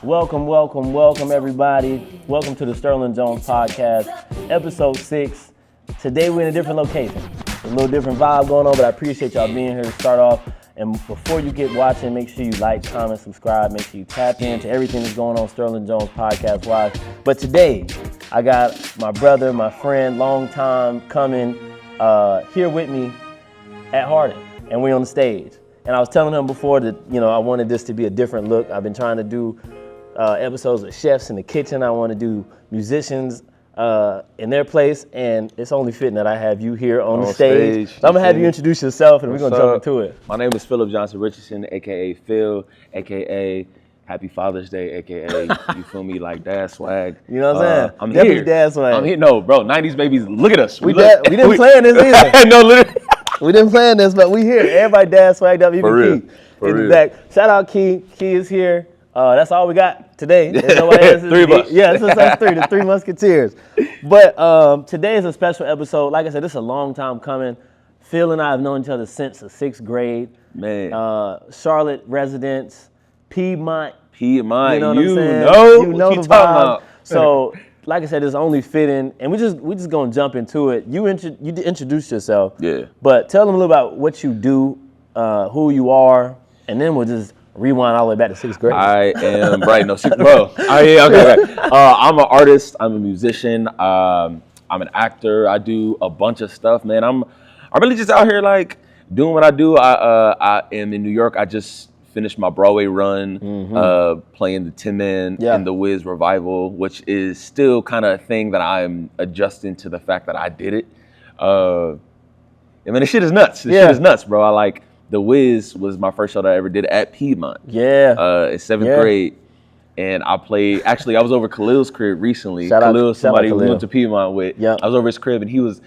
Welcome, everybody. Welcome to the Sterling Jones Podcast, episode 6. Today we're in a different location. A little different vibe going on, but I appreciate y'all being here to start off. And before you get watching, make sure you like, comment, subscribe. Make sure you tap into everything that's going on Sterling Jones Podcast-wise. But today, I got my brother, my friend, long time coming, here with me at Hardin, and we're on the stage. And I was telling him before that, I wanted this to be a different look. I've been trying to do episodes with chefs in the kitchen. I want to do musicians in their place, and it's only fitting that I have you here on the stage. So I'm going to have you introduce yourself, and we're going to jump into it. My name is Phillip Johnson Richardson, a.k.a. Phil, a.k.a. Happy Father's Day, a.k.a. you feel me, like dad swag. You know what I'm saying? I'm Definitely here. Dad swag. I'm here. No, bro, 90s babies, look at us. We didn't plan this either. No, literally. We didn't plan this, but we here. Everybody dad swagged up. For real. Key. For real. Back. Shout out Key. Key is here. That's all we got today. There's nobody else. Three of us. Yeah, it's us three, the three musketeers. But today is a special episode. Like I said, this is a long time coming. Phil and I have known each other since the 6th grade. Man. Charlotte residents, Piedmont. You know what I'm saying? You know the vibe. So, like I said, it's only fitting, and we just gonna jump into it. You introduce yourself. Yeah. But tell them a little about what you do, who you are, and then we'll just rewind all the way back to 6th grade. I am bro. Okay. I'm an artist. I'm a musician. I'm an actor. I do a bunch of stuff, man. I'm really just out here like doing what I do. I am in New York. I just finished my Broadway run, playing the Tin Man in the WIZ REVIVAL, which is still kind of a thing that I'm adjusting to the fact that I did it. I mean, the shit is nuts. The shit is nuts, bro. I like the WIZ was my first show that I ever did at Piedmont. Yeah. In 7th grade. And I played, actually, I was over Khalil's crib recently. Khalil, somebody Khalil. we went to Piedmont with. Yep. I was over his crib and he was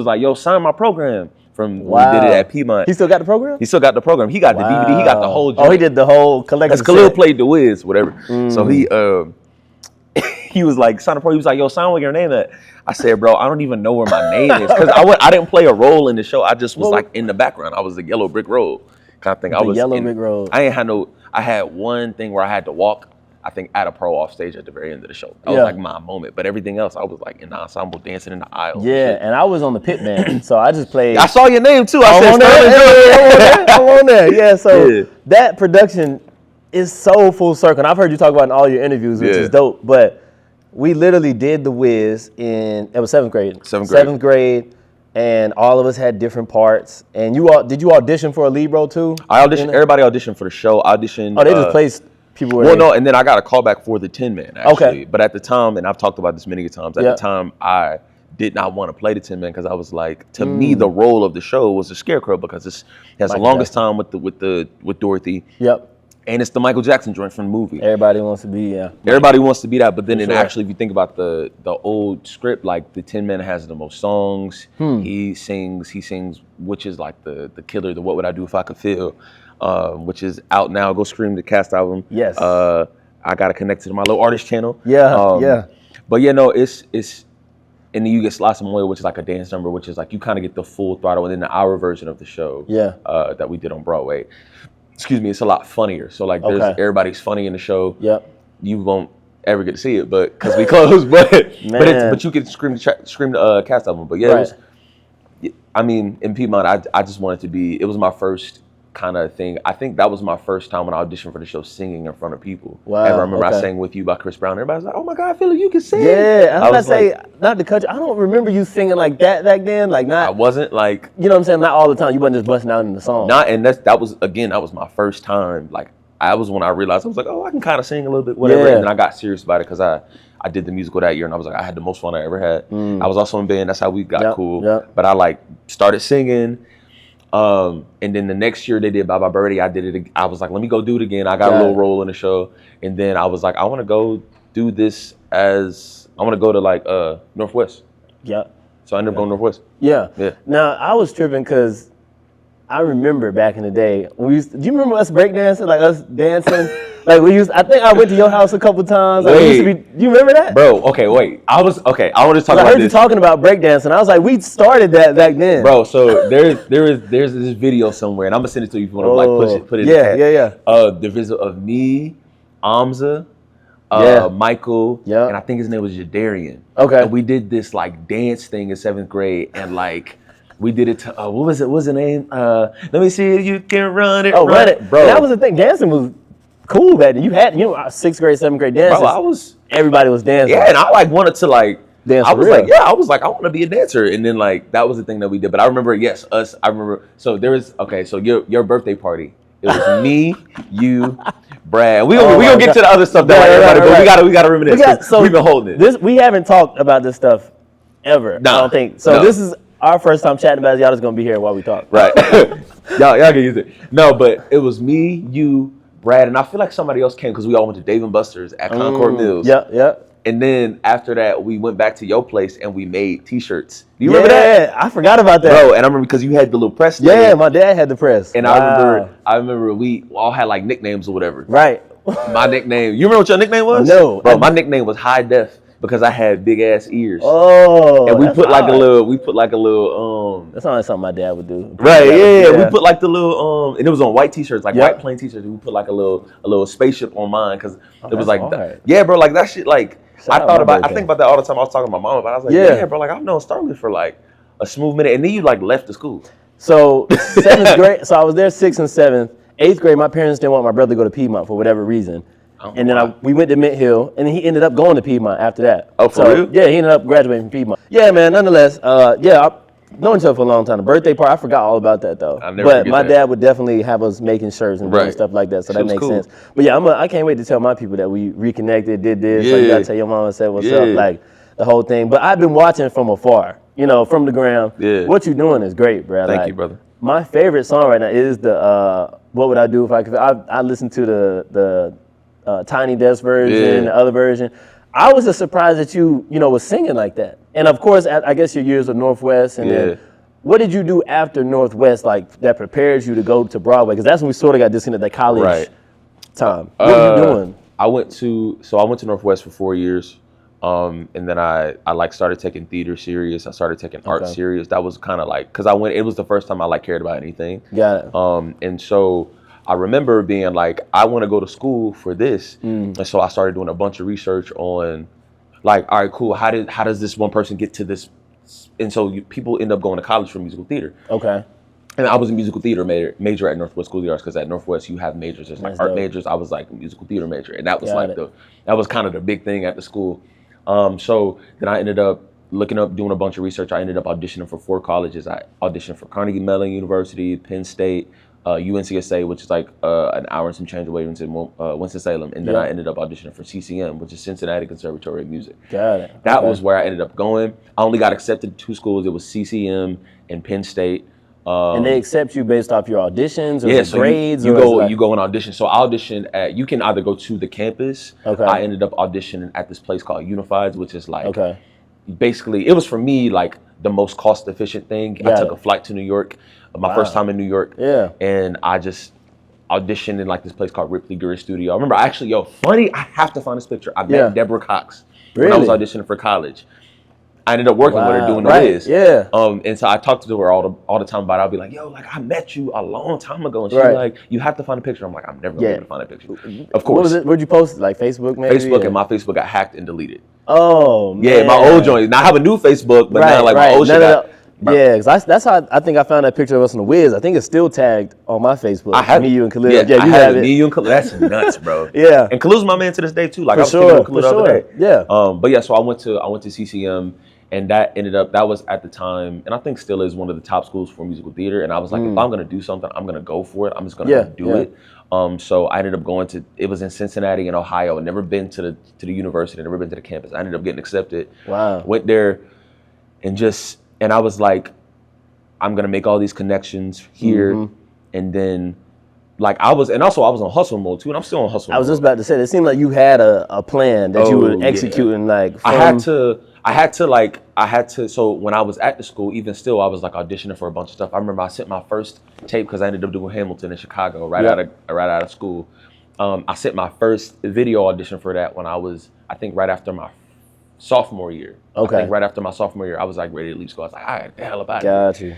like, yo, sign my program. From when we did it at Piedmont. He still got the program? He still got the program. He got the DVD. He got the whole joint. Oh, he did the whole collection. Because Khalil played the WIZ, whatever. So he was like, sign a program. He was like, yo, sign what your name at. I said, bro, I don't even know where my name is. Because I didn't play a role in the show. I just was like in the background. I was the yellow brick road kind of thing. Brick road. I had one thing where I had to walk, I think, at a pro off stage at the very end of the show. That was like my moment. But everything else, I was like in the ensemble dancing in the aisle. Yeah, and I was on the pit band, so I just played. I saw your name too. I said, I'm on there. Yeah, so that production is so full circle. And I've heard you talk about in all your interviews, which is dope. But we literally did the WIZ it was 7th grade. 7th grade. And all of us had different parts. And did you audition for a lead role too? I auditioned. Everybody auditioned for the show. Auditioned. Oh, they just placed people. No, and then I got a call back for the Tin Man, actually. Okay. But at the time, and I've talked about this many times, at the time, I did not want to play the Tin Man because I was like, to me, the role of the show was the Scarecrow because it has the longest time with Dorothy. Yep. And it's the Michael Jackson joint from the movie. Everybody wants to be, Everybody wants to be that, but then actually, if you think about the old script, like the Tin Man has the most songs. He sings, which is like the killer, the What Would I Do If I Could Feel, which is out now. Go stream the cast album. Yes. I got to connect to my little artist channel. Yeah. But it's and then you get Slots of Moya, which is like a dance number, which is like you kind of get the full throttle, and then the hour version of the show that we did on Broadway. Excuse me, it's a lot funnier. So like everybody's funny in the show. Yep. You won't ever get to see it, but because we closed, but you can scream the cast album. But in Piedmont, I just wanted to be. It was my first kind of thing. I think that was my first time when I auditioned for the show singing in front of people. Wow. And I remember I sang With You by Chris Brown. Everybody was like, oh my God, Phillip, you can sing. Yeah, I was about to say, not to cut you, I don't remember you singing like that back then. Like not. I wasn't like. You know what I'm saying? Not all the time. You wasn't just busting out in the song. And that was my first time. Like I was when I realized I was like, oh, I can kind of sing a little bit, whatever. Yeah. And then I got serious about it because I did the musical that year, and I was like, I had the most fun I ever had. I was also in band. That's how we got cool. Yep. But I like started singing. And then the next year they did Bye Bye Birdie. I did it. I was like, let me go do it again. I got a little role in the show. And then I was like, I want to go do this I want to go to like Northwest. Yeah. So I ended up going Northwest. Yeah. Now I was tripping because I remember back in the day, do you remember us breakdancing, like us dancing? Like I think I went to your house a couple times. Like do you remember that? Bro, okay, wait. I want to talk about this. I heard you talking about breakdancing. I was like, we started that back then. Bro, so there's this video somewhere, and I'm going to send it to you if you want to put it in the chat. Yeah. The visit of me, Amza, Michael, and I think his name was Jadarian. Okay. And we did this like dance thing in 7th grade, and like we did it to what was it? What's the name? Let me see if you can run it. Oh, run it, bro. And that was the thing. Dancing was cool back then. You had 6th grade, 7th grade dances. Bro, everybody was dancing. Yeah, and I like wanted to like. Dance I was like, I want to be a dancer, and then like that was the thing that we did. But I remember, I remember. So there was so your birthday party. It was me, you, Brad. We gonna get to the other stuff that everybody, but we gotta reminisce. We've been holding it. We haven't talked about this stuff ever. Nah, I don't think so. No. This is our first time chatting about it. Y'all just gonna be here while we talk. Right. y'all can use it. No, but it was me, you, Brad, and I feel like somebody else came because we all went to Dave & Buster's at Concord Mills. Yeah. And then after that, we went back to your place and we made T-shirts. Do you remember that? Yeah, I forgot about that. Bro, and I remember because you had the little press. Yeah, my dad had the press. And I remember we all had like nicknames or whatever. Right. My nickname, you remember what your nickname was? No. Bro, my nickname was High Def because I had big ass ears. Oh. And we put like a little, That sounds like something my dad would do. Right, yeah. We put like the little, and it was on white T-shirts, like white plain T-shirts. And we put like a little spaceship on mine because it was like, yeah, bro, like that shit, like, I think about that all the time. I was talking to my mom about it. I was like, yeah, bro, like I've known Sterling for like a smooth minute. And then you like left the school. So 7th grade, so I was there 6th and 7th. 8th grade, my parents didn't want my brother to go to Piedmont for whatever reason. And then we went to Mint Hill, and then he ended up going to Piedmont after that. Oh, for real? Yeah, he ended up graduating from Piedmont. Yeah, man, nonetheless, I've known each other for a long time. The birthday party, I forgot all about that, though. But my dad would definitely have us making shirts and doing stuff like that, so that makes sense. But yeah, I can't wait to tell my people that we reconnected, did this. Yeah. Like you got to tell your mom and say what's up, like the whole thing. But I've been watching from afar, from the ground. Yeah. What you're doing is great, bro. Thank you, brother. My favorite song right now is the What Would I Do If I Could. I listened to the Tiny Desk version, the other version. I was just surprised that you was singing like that. And of course, I guess your years of Northwest. And then what did you do after Northwest, like that prepared you to go to Broadway? Because that's when we sort of got disconnected that college time. What were you doing? I went to Northwest for 4 years. And then I like started taking theater serious. I started taking art serious. That was kind of like, cause it was the first time I like cared about anything. Got it. And so I remember being like, I want to go to school for this. And so I started doing a bunch of research on like, all right, cool. How does this one person get to this? And so people end up going to college for musical theater. Okay. And I was a musical theater major at Northwest School of the Arts because at Northwest you have majors. There's like art majors. I was like a musical theater major, and that was that was kind of the big thing at the school. So then I ended up looking up, doing a bunch of research. I ended up auditioning for 4 colleges. I auditioned for Carnegie Mellon University, Penn State, UNCSA, which is like an hour and some change away from Winston-Salem. And then I ended up auditioning for CCM, which is Cincinnati Conservatory of Music. Got it. That was where I ended up going. I only got accepted to 2 schools. It was CCM and Penn State. And they accept you based off your auditions or grades? You go and audition. So I auditioned at, you can either go to the campus. Okay. I ended up auditioning at this place called Unifieds, which is like, basically, it was for me like the most cost efficient thing. I took a flight to New York, my first time in New York. Yeah. And I just auditioned in like this place called Ripley Gurry Studio. I remember actually, funny, I have to find this picture. I met Deborah Cox when I was auditioning for college. I ended up working with her doing the WIZ. Yeah. And so I talked to her all the time about it. I'll be like, yo, like I met you a long time ago. And she's like, you have to find a picture. I'm like, I'm never gonna be able to find a picture. Of course. What was it? Where'd you post it? Like Facebook maybe? Facebook, and my Facebook got hacked and deleted. Oh, man. Yeah, my old joint. Now I have a new Facebook, but now like my old shit got... Yeah, because that's how I think I found that picture of us in the WIZ. I think it's still tagged on my Facebook. I have me, you, and Khalil. Yeah, you have it. Me, you, and Khalil. That's nuts, bro. Yeah. And Khalil's my man to this day too. Like for I was thinking of Khalil the other day. Yeah. But yeah, so I went to CCM. And that was at the time, and I think still is one of the top schools for musical theater. And I was like, if I'm gonna do something, I'm gonna go for it. I'm just gonna do it. So I ended up going to, it was in Cincinnati in Ohio. I'd never been to the university, never been to the campus. I ended up getting accepted. Wow. Went there and I was like, I'm gonna make all these connections here. And then like I was on hustle mode too, and I'm still on hustle mode. I was just about to say, it seemed like you had a plan that you were executing like I had to, so when I was at the school, even still, I was like auditioning for a bunch of stuff. I remember I sent my first tape because I ended up doing Hamilton in Chicago right out of school. I sent my first video audition for that when I was, I think right after my sophomore year. Okay. I think right after my sophomore year, I was like ready to leave school. I was like, all right, the hell about it. Got you.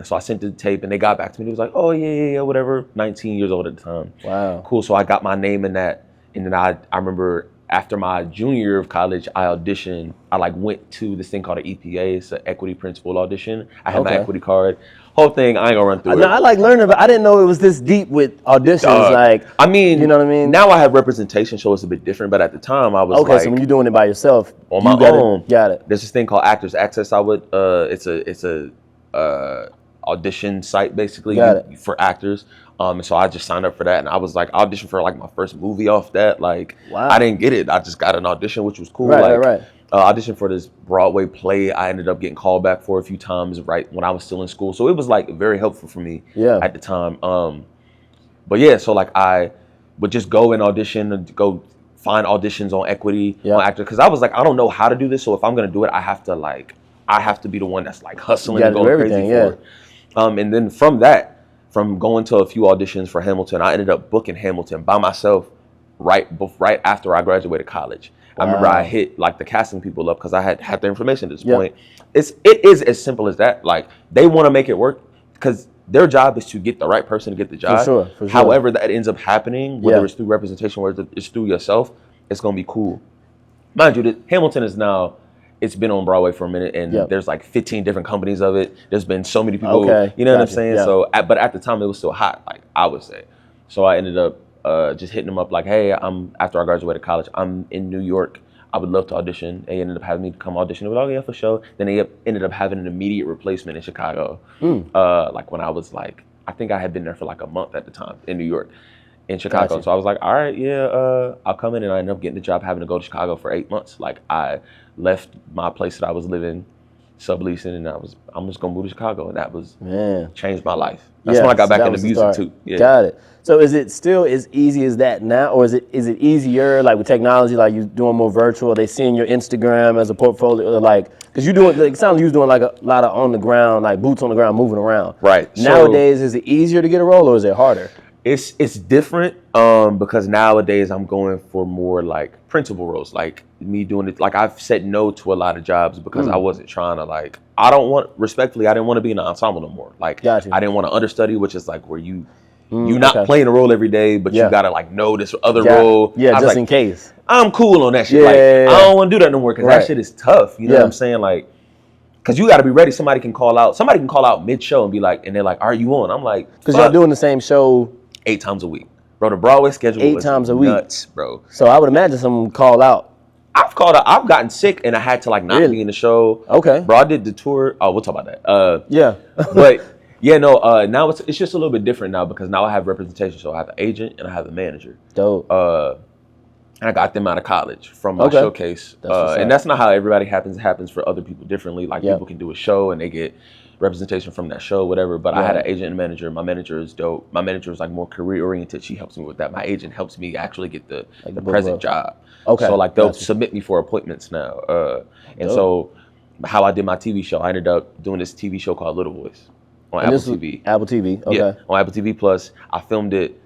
So I sent the tape and they got back to me. It was like, oh yeah, whatever. 19 years old at the time. Wow. Cool. So I got my name in that. then I remember after my junior year of college, I auditioned. I like went to this thing called an EPA. It's an equity principal audition. I had my equity card. Whole thing, I ain't gonna run through it. No, I like learning, but I didn't know it was this deep with auditions. Like, I mean, you know what I mean? Now I have representation, so it's a bit different. But at the time, I was okay. So when you're doing it by yourself, on my own, got it. There's this thing called Actors Access. It's a audition site basically for actors. And so I just signed up for that, and I was like, I auditioned for like my first movie off that. Like, wow. I didn't get it. I just got an audition, which was cool. Right. Auditioned for this Broadway play. I ended up getting called back for a few times right when I was still in school. So it was like very helpful for me at the time. But yeah, so like I would just go and audition and go find auditions on equity on actor, because I was like, I don't know how to do this. So if I'm gonna do it, I have to be the one that's like hustling and going crazy for it. And then from going to a few auditions for Hamilton, I ended up booking Hamilton by myself right after I graduated college. Wow. I remember I hit like the casting people up because I had their information at this point. It is as simple as that. Like, they want to make it work because their job is to get the right person to get the job. For sure. However that ends up happening, whether it's through representation, whether it's through yourself, it's going to be cool. Mind you, Hamilton is now, it's been on Broadway for a minute, and there's like 15 different companies of it. There's been so many people, you know what I'm saying? So, but at the time it was still hot, like I would say. So I ended up just hitting them up like, hey, after I graduated college, I'm in New York. I would love to audition. They ended up having me come audition. They were like, oh yeah, for sure. Then they ended up having an immediate replacement in Chicago. Like when I was like, I think I had been there for like a month at the time in New York, in Chicago. So I was like, all right, I'll come in, and I ended up getting the job having to go to Chicago for 8 months. Like, I left my place that I was living, subleasing, and I'm just gonna move to Chicago, and that was changed my life. That's when I got back into music too. Yeah. Got it. So is it still as easy as that now, or is it easier, like with technology, like you doing more virtual? Are they seeing your Instagram as a portfolio, like, because you doing, like, it sounds like you was doing like a lot of on the ground, like boots on the ground, moving around. Right. Nowadays, is it easier to get a role, or is it harder? It's different because nowadays I'm going for more like principal roles, like me doing it. Like, I've said no to a lot of jobs because I wasn't trying to, like, I didn't want to be in an ensemble no more. Like, I didn't want to understudy, which is like where you're not playing a role every day, but you gotta like know this other role. Yeah, just like, in case. I'm cool on that shit. I don't want to do that no more because that shit is tough. You know what I'm saying? Like, because you got to be ready. Somebody can call out mid-show and be like, and they're like, "Are you on?" I'm like, because y'all doing the same show 8 times a week, bro. The Broadway schedule 8 times a week, nuts, bro. So I would imagine someone call out. I've called out. I've gotten sick and I had to like not be in the show. Okay, bro. I did the tour. Oh, we'll talk about that. But. Yeah, no, now it's just a little bit different now because now I have representation. So I have an agent and I have a manager. Dope. And I got them out of college from my showcase. And that's not how everybody happens. It happens for other people differently. Like, people can do a show and they get representation from that show, whatever. But I had an agent and manager. My manager is dope. My manager is like more career oriented. She helps me with that. My agent helps me actually get the present job. Okay. So like they'll submit me for appointments now. And so how I did my TV show, I ended up doing this TV show called Little Voice. On Apple TV. Apple TV, okay. Yeah, on Apple TV Plus. I filmed it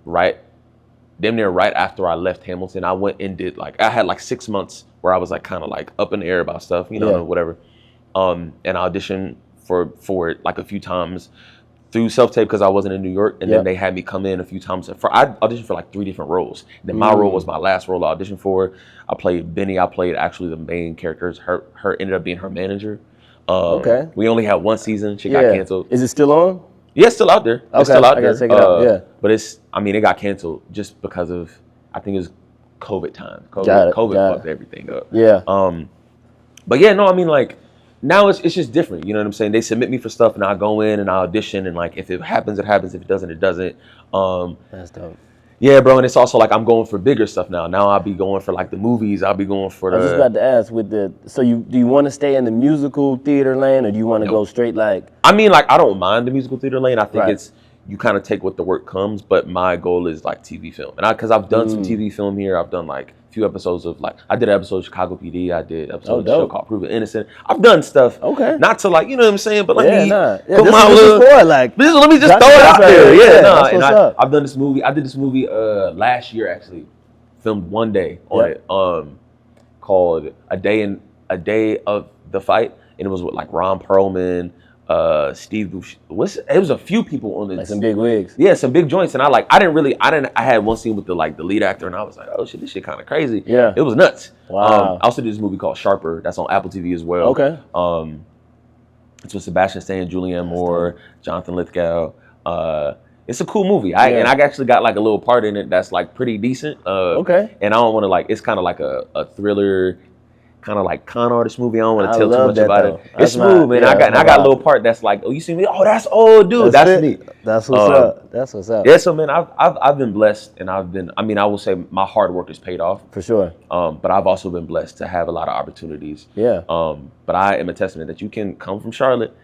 damn near right after I left Hamilton. I went and did I had like 6 months where I was like kind of like up in the air about stuff, you know, whatever. And I auditioned for it like a few times through self-tape because I wasn't in New York, and then they had me come in a few times. I auditioned for like 3 different roles. Then my role was my last role I auditioned for. I played Benny. I played actually the main characters. Her ended up being her manager. We only had 1 season. She got canceled. Is it still on? Yeah, it's still out there. It's still out there. Check it out. But it got canceled just because of, I think it was COVID time. COVID fucked everything up. Yeah. But yeah, no, I mean, like, now it's just different. You know what I'm saying? They submit me for stuff and I go in and I audition, and like, if it happens, it happens. If it doesn't, it doesn't. That's dope. Yeah, bro, and it's also like I'm going for bigger stuff now. Now I'll be going for like the movies. I'll be going for the. I was just about to ask so do you want to stay in the musical theater lane, or do you want to go straight like? I mean, like, I don't mind the musical theater lane. I think it's, you kind of take what the work comes, but my goal is like TV film, and because I've done some TV film here. I've done like a few episodes of I did an episode of Chicago PD. I did an episode of the show called Prove It Innocent. I've done stuff. Okay. Not to like, you know what I'm saying, but let me put my little. Let me just throw it out there. And I've done this movie. I did this movie last year actually, filmed one day on it. Called A Day of the Fight, and it was with like Ron Perlman, Steve Buscemi. It was a few people on the Like some big wigs. Yeah, some big joints, and I had one scene with the lead actor, and I was like, oh shit, this shit kind of crazy. Yeah, it was nuts. Wow. I also did this movie called Sharper that's on Apple TV as well. Okay. It's with Sebastian Stan, Julianne Moore, Jonathan Lithgow. It's a cool movie. And I actually got like a little part in it that's like pretty decent. Okay. And I don't want to it's kind of like a thriller, kind of like con artist movie. I don't want to tell too much about it. It's smooth, man. I got a little part that's like, oh, you see me? Oh, that's old dude. That's me. That's what's up. That's what's up. Yeah, so man, I've been blessed, and I will say my hard work has paid off For sure. But I've also been blessed to have a lot of opportunities. Yeah. But I am a testament that you can come from Charlotte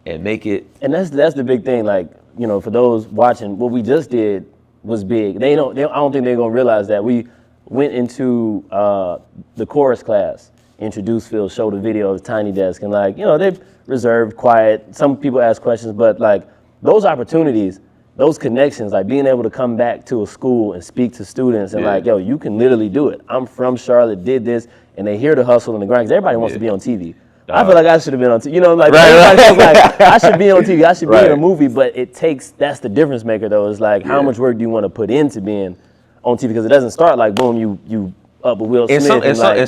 and make it. And that's the big thing. Like, for those watching, what we just did was big. I don't think they're gonna realize that we went into the chorus class, introduced Phil, showed a video of Tiny Desk, and they're reserved, quiet. Some people ask questions, but like those opportunities, those connections, like being able to come back to a school and speak to students and like, yo, you can literally do it. I'm from Charlotte, did this, and they hear the hustle and the grind. 'Cause everybody wants to be on TV. I feel like I should have been on TV. Everybody feels like I should be on TV. I should be in a movie, but that's the difference maker though. Is like how much work do you want to put into being on TV? Because it doesn't start like boom, you up with Will Smith.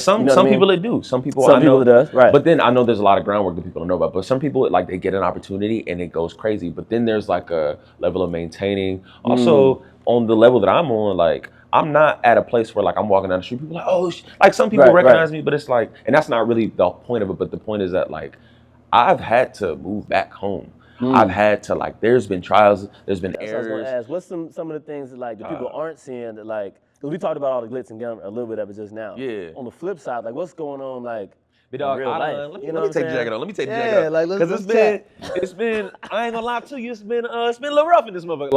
Some people it do. Some people it does. Right. But then I know there's a lot of groundwork that people don't know about. But some people they get an opportunity and it goes crazy. But then there's like a level of maintaining. Also on the level that I'm on, I'm not at a place where I'm walking down the street, people are like, oh, some people recognize me, but it's like, and that's not really the point of it, but the point is that I've had to move back home. I've had to there's been trials, there's been errors. I was going to ask, what's some of the things that the people aren't seeing that because we talked about all the glitz and glamour, a little bit of it just now. Yeah. On the flip side, what's going on Dog, real life? Let me take the jacket off. Let me take the jacket off. Because it's been. I ain't gonna lie to you. It's been a little rough in this motherfucker.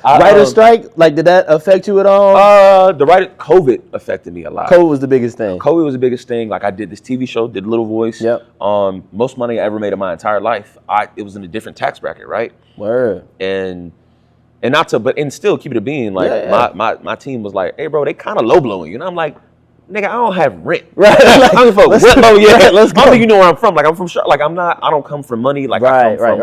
Writer's strike. Did that affect you at all? COVID affected me a lot. COVID was the biggest thing. COVID was the biggest thing. I did this TV show, did Little Voice. Yep. Most money I ever made in my entire life. It was in a different tax bracket, right? Word. And still keep it a bean. My team was like, hey, bro, they kind of low blowing you, and I'm like, nigga, I don't have rent. Right. I don't fuck what low yet. Let's go. I don't think you know where I'm from. I'm from Charlotte. I don't come from money. I come from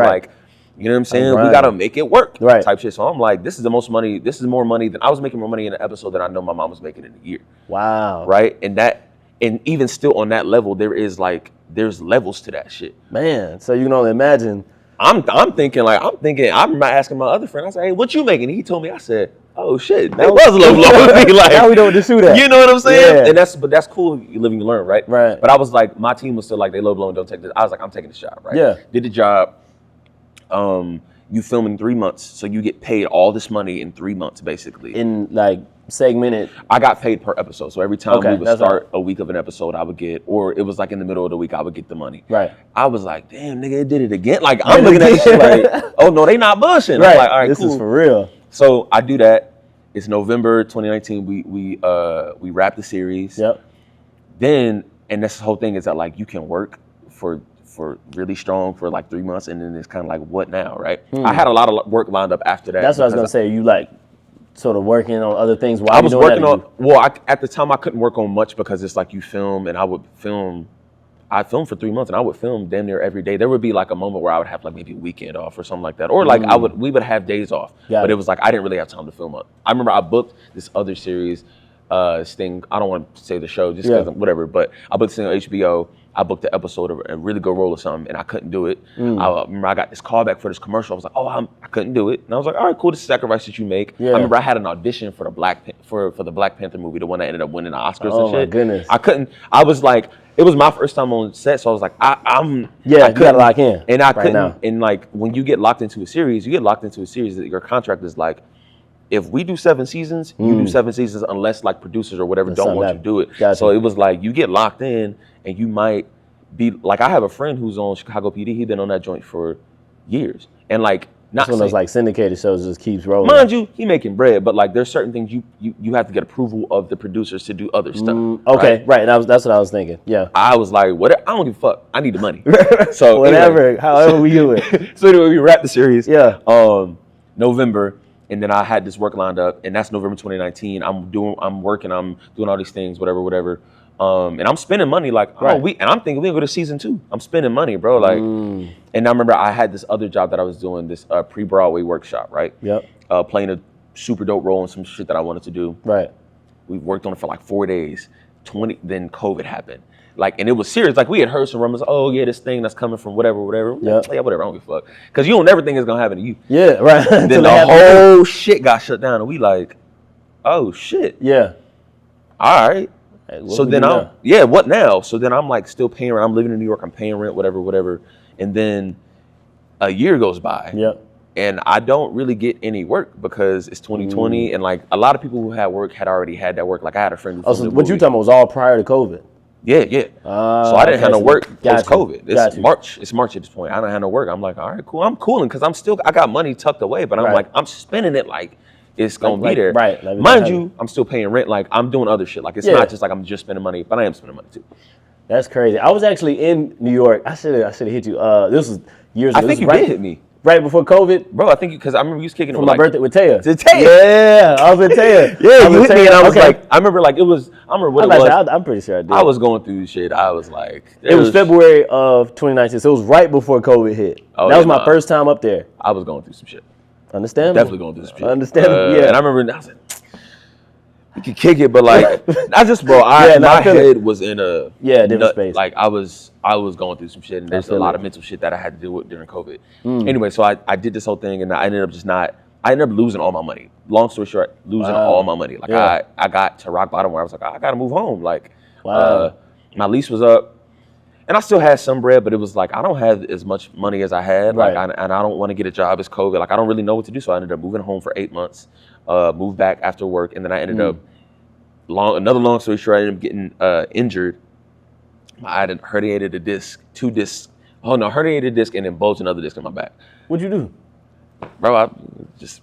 you know what I'm saying? We gotta make it work. Right. Type shit. So I'm like, this is the most money. This is more money than I was making more money in an episode than I know my mom was making in a year. Wow. Right. And even still on that level, there's levels to that shit. Man. So you can only imagine. I'm thinking. I'm asking my other friend. I said, hey, what you making? He told me. I said, oh shit, that was a little low with me. Now we don't just do that. You know what I'm saying? Yeah. And that's cool. You live and you learn, right? Right. But I was like, my team was still they low blowing, don't take this. I was like, I'm taking this job, right? Yeah. Did the job. You film in 3 months, so you get paid all this money in 3 months, basically. In segmented. I got paid per episode, so every time we would start a week of an episode, I would get, or it was in the middle of the week, I would get the money. Right. I was like, damn, nigga, it did it again. I'm looking at this shit oh no, they not bullshitting. Right. I'm like, all right, this cool. is for real. So I do that. It's November 2019. We wrap the series. Yep. Then, and this whole thing is that you can work for really strong for 3 months, and then it's kind of what now, right? I had a lot of work lined up after that. That's what I was gonna say. You sort of working on other things while I was working on. Well, at the time I couldn't work on much because it's you film, and I filmed for 3 months, and I would film damn near every day. There would be a moment where I would have maybe a weekend off or something like that, or we would have days off. But it was I didn't really have time to film up. I remember I booked this other series, thing. I don't want to say the show just because whatever, but I booked this thing on HBO. I booked the episode of a really good role or something, and I couldn't do it. I remember I got this call back for this commercial. I was like, I couldn't do it, and I was like, all right, cool. This is the sacrifice that you make. Yeah. I remember I had an audition for the Black Panther movie, the one that ended up winning the Oscars and shit. Oh my goodness! I couldn't. I was like, it was my first time on set, so I was like, I gotta lock in, and I couldn't. Now. And when you get locked into a series, that your contract is if we do 7 seasons, you do 7 seasons unless producers or whatever don't want you to do it. Gotcha. So it was you get locked in and you might be I have a friend who's on Chicago PD. He's been on that joint for years. And not one of those syndicated shows just keeps rolling. Mind you, he making bread, but there's certain things you have to get approval of the producers to do other stuff. Okay, right. That's what I was thinking. Yeah. I was like, what? I don't give a fuck. I need the money. So however we do it. So anyway, we wrapped the series. Yeah. November. And then I had this work lined up, and that's November 2019. I'm working, I'm doing all these things, whatever. And I'm spending money like, and I'm thinking we go to season 2. I'm spending money, bro. Like, and I remember I had this other job that I was doing, this pre-Broadway workshop, right? Yep. Playing a super dope role in some shit that I wanted to do. Right. We worked on it for like 4 days. Then COVID happened. Like, and it was serious. Like, we had heard some rumors. Oh yeah, this thing that's coming from whatever. Yep. Yeah, whatever. I don't give a fuck. Because you don't never think it's gonna happen to you. Yeah. Right. Then the whole shit got shut down, and we like, oh shit. Yeah. All right. Hey, So then what now? So then I'm like still paying rent. I'm living in New York. I'm paying rent, whatever. And then a year goes by. Yep. And I don't really get any work because it's 2020, and like a lot of people who had work had already had that work. Like I had a friend who so what you talking about was all prior to COVID? Yeah. So I didn't have no work post-COVID. It's March. It's March at this point. I don't have no work. I'm like, all right, cool. I'm cooling because I got money tucked away, but I'm like, I'm spending it like it's gonna be there. Right. Mind you, I'm still paying rent. Like I'm doing other shit. Like it's not just like I'm just spending money, but I am spending money too. That's crazy. I was actually in New York. I should have hit you. This was years ago. I think you did hit me. Right before COVID? Bro, I think because I remember you was kicking it for with my like, birthday with Taya. Yeah, I was with Taya. Yeah, you hit me and I was like, I remember what it was. I'm pretty sure I did. I was going through shit. I was like. It was February of 2019, so it was right before COVID hit. That was my first time up there. I was going through some shit. Understandable. Definitely going through some shit. Understandable, And I remember, I was like, you can kick it, but like, I just, bro, my head was in a different space. Like I was going through some shit, and there's a lot of mental shit that I had to deal with during COVID. Anyway, so I did this whole thing, and I ended up losing all my money. Long story short, losing all my money. Like I got to rock bottom where I was like, I gotta move home. Like, my lease was up, and I still had some bread, but it was like I don't have as much money as I had. Like, and I don't want to get a job. It's COVID. Like I don't really know what to do, so I ended up moving home for 8 months. Moved back after work, and then I ended up. Another long story short, I ended up getting injured. I had herniated a disc, 2 discs. Oh no, herniated disc and then bulged another disc in my back. What'd you do? Bro, I just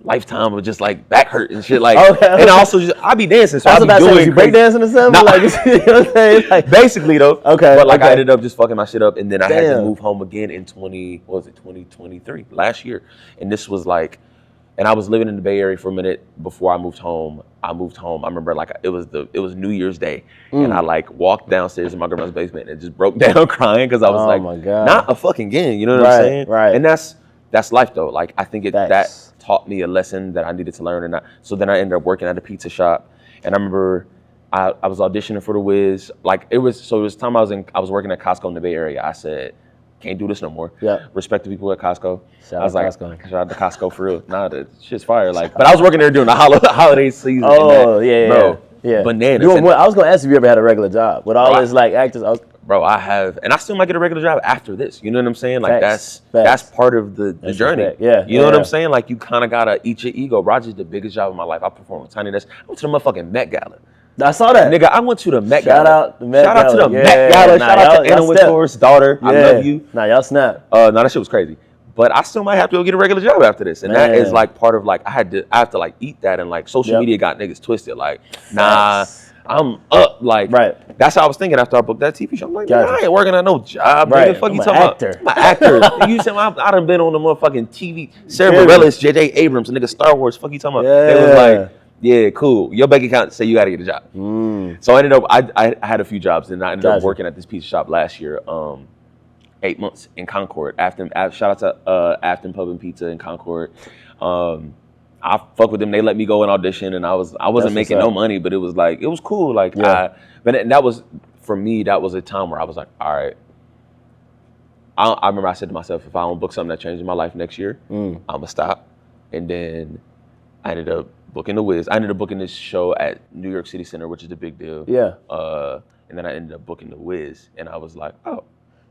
lifetime of just like back hurt and shit. Like, and also I be dancing, so I be doing you break dancing or something. Like, you know what I'm saying? Like, basically though. But like I ended up just fucking my shit up, and then I had to move home again in 2023 last year, and this was like. And I was living in the Bay Area for a minute before I moved home. I remember like it was New Year's Day, and I like walked downstairs in my grandma's basement and just broke down crying because I was like, my God. Not a fucking game, you know what I'm saying? Right. And that's life though. Like I think that taught me a lesson that I needed to learn. And so then I ended up working at a pizza shop, and I remember I was auditioning for the WIZ. Like it was time I was working at Costco in the Bay Area. I said, can't do this no more. Yeah. Respect the people at Costco. Shout out to Costco for real. Nah, the shit's fire. Like, but I was working there during the holiday season. Oh, bro, yeah. Bananas. I was gonna ask if you ever had a regular job with all this like actors. Bro, I have, and I still might get a regular job after this. You know what I'm saying? Like Facts. that's part of the journey. Respect. Yeah. You know what I'm saying? Like you kind of gotta eat your ego. Roger's the biggest job of my life. I performed with Tiny. I went to the motherfucking Met Gala. I saw that. Nigga, I went to the Met Gala. Shout out to the Met Gala. Shout out to Anna Wintour's daughter. I love you. Nah, y'all snap. That shit was crazy. But I still might have to go get a regular job after this. And that is like part of like, I have to like eat that, and like social media got niggas twisted. Like, nah, I'm up. Like, that's how I was thinking after I booked that TV show. I'm like, I ain't working at no job. Nigga, fuck you talking about? I'm an actor. You said I done been on the motherfucking TV. Sarah Bareilles, J.J. Abrams, nigga, Star Wars. Fuck you talking about? They was like, yeah, cool. Your bank account say you got to get a job. So I ended up, I had a few jobs, and I ended up working at this pizza shop last year, 8 months in Concord. Shout out to Afton Pub and Pizza in Concord. I fuck with them. They let me go and audition, and I wasn't making no money, but it was like, it was cool. Like, but that was, for me, that was a time where I was like, all right. I remember I said to myself, if I don't book something that changes my life next year, I'm gonna stop. And then I ended up booking the WIZ. I ended up booking this show at New York City Center, which is a big deal. Yeah. And then I ended up booking the WIZ, and I was like, oh,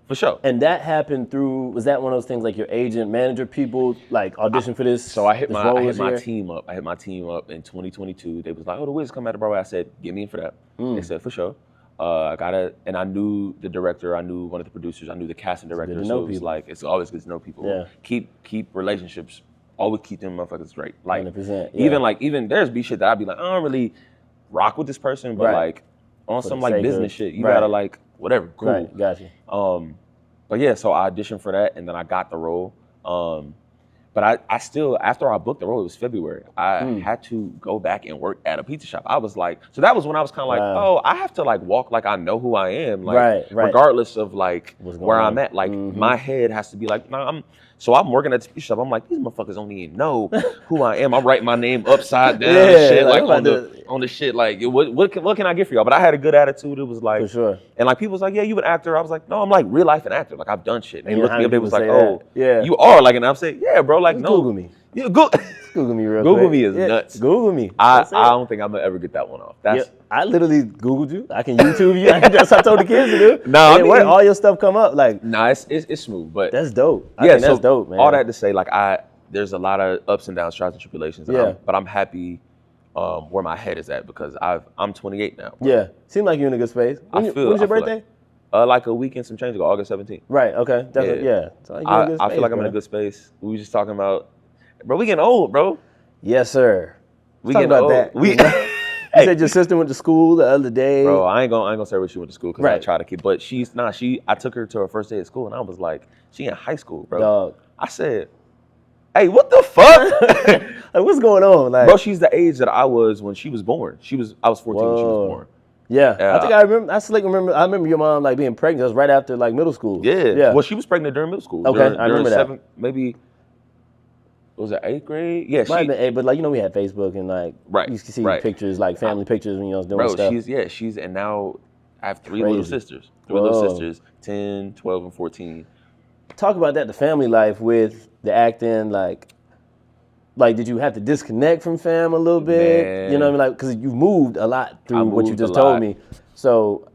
for sure. And that happened through, was that one of those things like your agent, manager, people like audition for this? So I hit my team up. I hit my team up in 2022. They was like, oh, the WIZ come out to Broadway. I said, get me in for that. They said, for sure. And I knew the director, I knew one of the producers, I knew the casting director. So it was like, it's always good to know people. Yeah. Keep relationships. Always keep them motherfuckers straight. Like 100%, even there's be shit that I'd be like, I don't really rock with this person, but like on some like business shit, you gotta like whatever. Cool. Right, got you. But yeah, so I auditioned for that, and then I got the role. But I still, after I booked the role, it was February. I had to go back and work at a pizza shop. I was like, so that was when I was kind of like, oh, I have to like walk like I know who I am, like regardless of like where I'm at. Like my head has to be like, nah, I'm working at the pizza shop. I'm like, these motherfuckers don't even know who I am. I'm writing my name upside down and shit, like on the shit. Like, what can I get for y'all? But I had a good attitude. It was like, for sure. And like people was like, yeah, you an actor. I was like, no, I'm like real life an actor. Like I've done shit. And they looked me up. They was like, oh, you are like, and I'm saying, yeah, bro. Like, no, Google me. Yeah, Google me real quick. Google me is nuts. Google me. I don't think I'm gonna ever get that one off. That's I literally Googled you. I can YouTube you. That's what I told the kids to do. No, I mean, all your stuff come up. Like, nah, it's smooth, but that's dope. I think that's dope, man. All that to say, like, there's a lot of ups and downs, trials and tribulations. But I'm happy where my head is at because I'm 28 now. Bro. Yeah, seems like you're in a good space. When's your birthday? Like a week and some change ago, August 17th. Right. Okay. Yeah. So I feel like I'm in a good space. We were just talking about, bro. We getting old, bro. Yes, sir. We getting about old. That. You said your sister went to school the other day. Bro, I ain't gonna say where she went to school because I try to keep. But I took her to her first day of school and I was like, she in high school, bro. Dog. I said, hey, what the fuck? Like, what's going on? Like, bro, she's the age that I was when she was born. I was 14 when she was born. Yeah, I think I remember. I remember your mom like being pregnant. It was right after like middle school. Yeah. Well, she was pregnant during middle school. Okay, I remember that. Maybe. Was it 8th grade? Yeah, might have been 8, but like we had Facebook and like you can see pictures, like family pictures when you was doing stuff. She's and now I have 3 little sisters. 3 little sisters, 10, 12, and 14. Talk about that, the family life with the acting, like did you have to disconnect from fam a little bit? Man. You know what I mean? Like, because you've moved a lot through what you just told me. So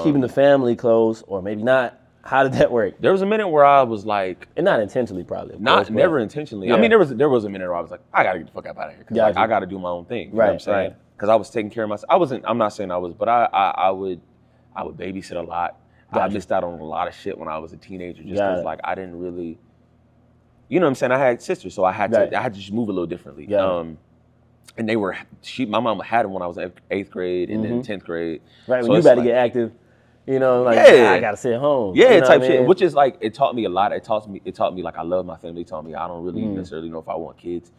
keeping the family close, or maybe not. How did that work? There was a minute where I was like, and not intentionally, probably. Never intentionally. Yeah. I mean, there was a minute where I was like, I gotta get the fuck out of here because I gotta do my own thing. You know what I'm saying? Because I was taking care of myself. I'm not saying I was, but I would babysit a lot. I missed out on a lot of shit when I was a teenager just because like I didn't really, you know what I'm saying? I had sisters, so I had to just move a little differently. And my mom had them when I was in 8th grade and then 10th grade. Right, when you about to get active. You know, like I gotta sit home. Yeah, you know type shit. Which is like it taught me a lot. It taught me like I love my family. It taught me I don't really necessarily know if I want kids.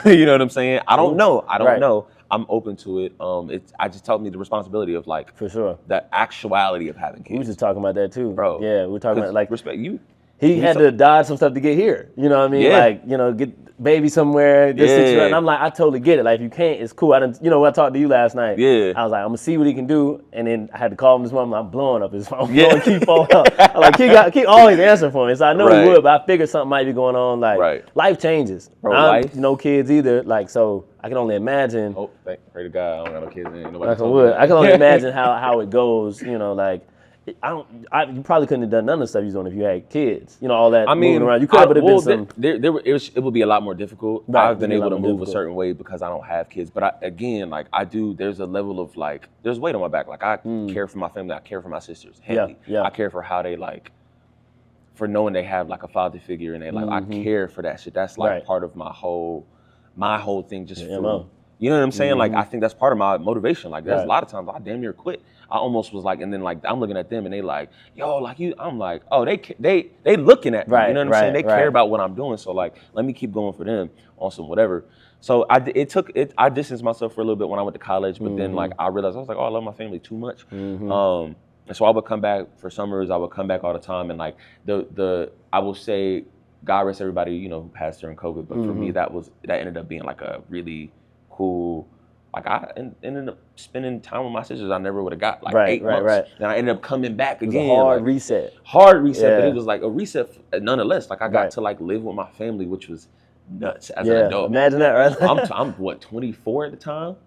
You know what I'm saying? I don't know. I don't know. I'm open to it. I just taught me the responsibility of like for sure the actuality of having kids. We were just talking about that too, bro. Yeah, we were talking about like respect you. He had to dodge some stuff to get here. You know what I mean? Yeah. Like, get baby somewhere, this situation. And I'm like, I totally get it. Like, if you can't, it's cool. When I talked to you last night. Yeah. I was like, I'm gonna see what he can do. And then I had to call him this morning. I'm blowing up his phone. Yeah. Keep phone up. I'm like, keep always answering for me. So I know he would, but I figured something might be going on. Like, life changes. Bro, life. No kids either. Like, so I can only imagine. Oh, pray to God, I don't got no kids. I can only imagine how it goes. Like. You probably couldn't have done none of the stuff you're doing if you had kids. All that moving around. You could have, but it would be a lot more difficult. Right, I've been able to move a certain way because I don't have kids. But there's a level of like, there's weight on my back. Like I care for my family. I care for my sisters heavily. Yeah. I care for how they like, for knowing they have like a father figure and they like, I care for that shit. That's like part of my whole thing just for, you know what I'm saying? Like, I think that's part of my motivation. Like, there's a lot of times I damn near quit. I almost was like, and then like, I'm looking at them and they like, yo, like you, I'm like, oh, they looking at me. You know what I'm saying? They care about what I'm doing. So like, let me keep going for them on some whatever. So I distanced myself for a little bit when I went to college, but then like, I realized, I was like, oh, I love my family too much. And so I would come back for summers. I would come back all the time. And like I will say, God rest everybody, who passed during COVID. But for me, that ended up being like a really cool, like I ended up spending time with my sisters I never would have got, like 8 months. Right. Then I ended up coming back again. It was a hard reset. But it was like a reset nonetheless. Like I got to like live with my family, which was nuts as an adult. Imagine that, right? I'm what, 24 at the time?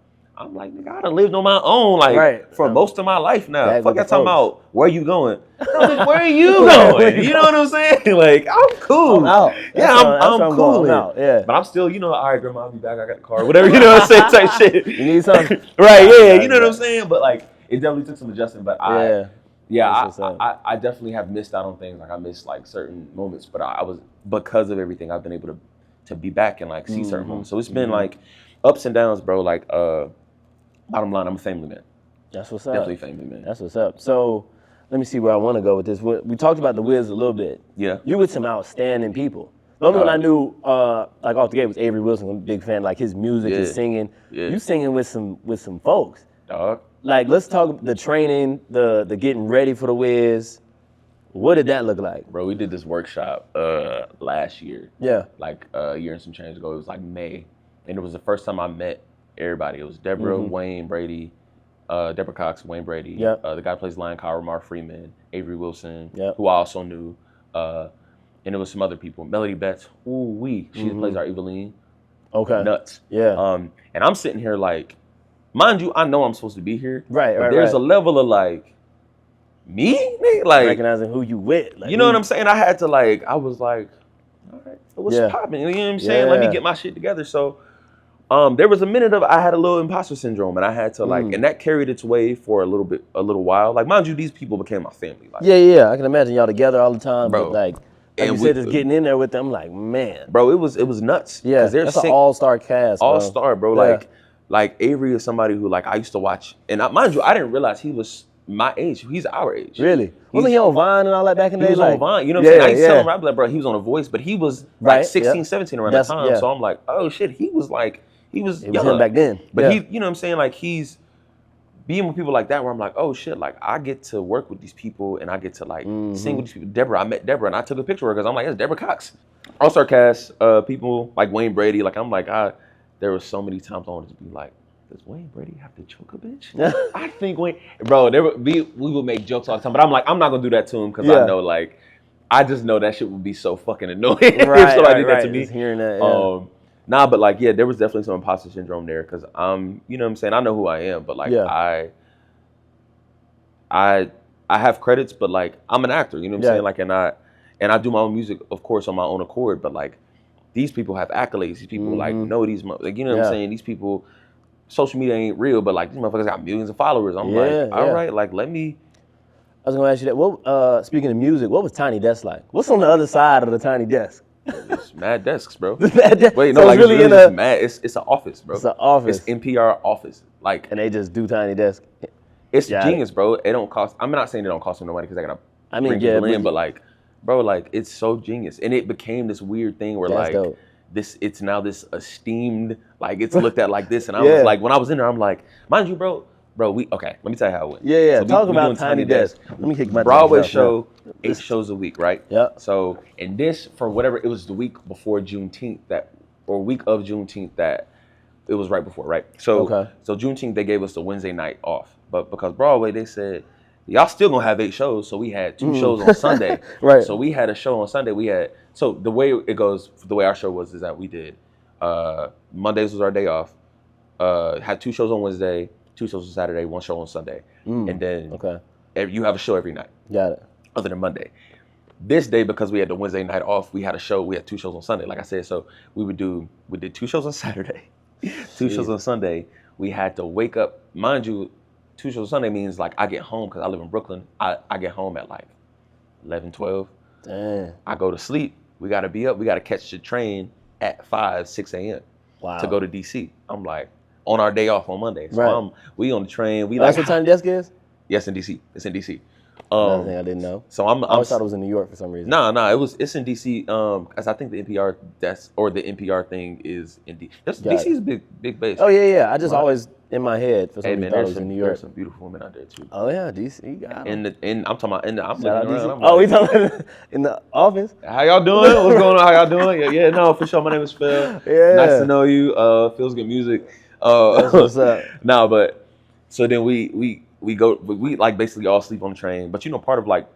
I'm like, nigga, I done lived on my own, like, for most of my life now. Fuck, I'm talking about, where you going? No, where are you going? You know what I'm saying? Like, I'm cool. I'm out. Yeah, I'm cool. But I'm still, all right, grandma, I'll be back. I got the car. Whatever, you know what I'm saying? Type shit. You need something? Right, yeah, you know what I'm saying? But, like, it definitely took some adjusting. But I definitely have missed out on things. Like, I missed, like, certain moments. But I was, because of everything, I've been able to be back and, like, see certain moments. So it's been, like, ups and downs, bro. Like, bottom line, I'm a family man. That's what's up. Definitely family man. That's what's up. So let me see where I want to go with this. We talked about the WIZ a little bit. Yeah. You with some outstanding people. The only one I knew, like off the gate, was Avery Wilson. I'm a big fan. Like his music, his singing. Yeah. You singing with some folks. Dog. Like, let's talk the training, the getting ready for the WIZ. What did that look like? Bro, we did this workshop last year. Yeah. Like a year and some change ago. It was like May. And it was the first time I met everybody. It was Deborah, Wayne Brady, Deborah Cox, Wayne Brady. Yep. The guy who plays Lion Kyle, Ramar Freeman, Avery Wilson, Yep. who I also knew. And it was some other people. Melody Betts, she plays our Eveline. Okay. Nuts. Yeah. And I'm sitting here like, mind you, I know I'm supposed to be here. Right, but right, there's right. a level of like, me? Nigga? Like, recognizing who you with. Like, you know what I'm saying? I had to like, I was like, all right, what's popping? You know what I'm saying? Let me get my shit together. So there was a minute of, I had a little imposter syndrome, and I had to like, and that carried its way for a little while. Like, mind you, these people became my family. Like, yeah. I can imagine y'all together all the time, bro. But like you said, just getting in there with them, like, man. Bro, it was nuts. Yeah, that's an all-star cast, all-star, bro. Yeah. Like Avery is somebody who like I used to watch, and mind you, I didn't realize he was my age. He's our age. Really? Wasn't he on Vine and all that back in the day? He was on Vine. You know what I'm saying? I used to tell him, I'd be like, bro, he was on The Voice, but he was like 16, 17 around that time. So I'm like, oh shit, he was young him back then. But he, you know what I'm saying? Like he's being with people like that where I'm like, oh shit, like I get to work with these people and I get to like sing with these people. Deborah, I met Deborah and I took a picture of her because I'm like, it's Deborah Cox. All-star cast, people like Wayne Brady, like I'm like, there were so many times I wanted to be like, does Wayne Brady have to choke a bitch? I think bro, we would make jokes all the time, but I'm like, I'm not gonna do that to him because I know like, I just know that shit would be so fucking annoying if somebody did that to me. Just hearing that, Nah, but like, yeah, there was definitely some imposter syndrome there because you know what I'm saying? I know who I am, but like, I have credits, but like, I'm an actor, you know what I'm saying? Like, and I do my own music, of course, on my own accord, but like, these people have accolades. These people like know these, like, you know what I'm saying? These people, social media ain't real, but like, these motherfuckers got millions of followers. I'm like, all right, like, let me. I was gonna ask you that. What, speaking of music, what was Tiny Desk like? What's on the other side of the Tiny Desk? It's mad desks, bro. Wait, no, so like, it's really just mad. It's an office, bro. It's an office. It's NPR office. Like, and they just do Tiny Desk. It's genius, bro. It don't cost. I'm not saying it don't cost them no money because I gotta bring people in, but like, bro, like it's so genius, and it became this weird thing where like dope. It's now this esteemed, like it's looked at like this, and I was like, when I was in there, I'm like, mind you, bro, let me tell you how it went. Yeah. So Talk about Tiny Desk. Let me kick my Broadway show, 8 shows a week, right? Yeah. So, and this for whatever it was the week before Juneteenth week of Juneteenth that it was right before, right? So, so Juneteenth they gave us the Wednesday night off. But because Broadway, they said, y'all still gonna have 8 shows. So we had 2 shows on Sunday. Right. So we had a show on Sunday. So the way it goes, the way our show was is that we did, Mondays was our day off, had 2 shows on Wednesday, 2 shows on Saturday, 1 show on Sunday. And then you have a show every night. Got it. Other than Monday. This day, because we had the Wednesday night off, we had 2 shows on Sunday, like I said. So we did 2 shows on Saturday, 2 shows on Sunday. We had to wake up, mind you, 2 shows Sunday means like I get home because I live in Brooklyn. I get home at like 11, 12. Damn. I go to sleep. We got to be up. We got to catch the train at 5, 6 a.m. to go to D.C. I'm like, on our day off on Monday. So we on the train. That's what Tiny Desk is? Yes, in D.C. It's in D.C. Another thing I didn't know. So I always thought it was in New York for some reason. It's in D.C. As I think the NPR desk or the NPR thing is in D.C. D.C. is big base. Oh yeah. I just always in my head for some reason thought it was in New York. There's some beautiful women out there too. Oh yeah, D.C. Got them. And I'm talking about I'm looking around. I'm we talking about in the office? How y'all doing? What's going on? How y'all doing? Yeah, no, for sure. My name is Phil. Yeah. Nice to know you. Feels good music. That's what's up. No, but so then we like basically all sleep on the train. But part of like,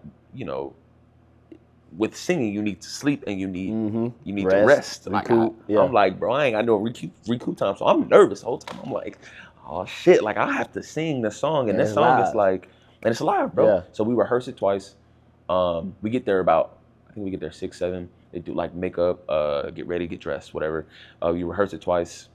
with singing you need to sleep and you need to rest. Like I'm like, bro, I ain't got no recoup time. So I'm nervous the whole time. I'm like, oh shit, like I have to sing the song and this song is like, and it's live, bro. Yeah. So we rehearse it twice. We get there I think we get there 6, 7. They do like makeup, get ready, get dressed, whatever. You rehearse it twice.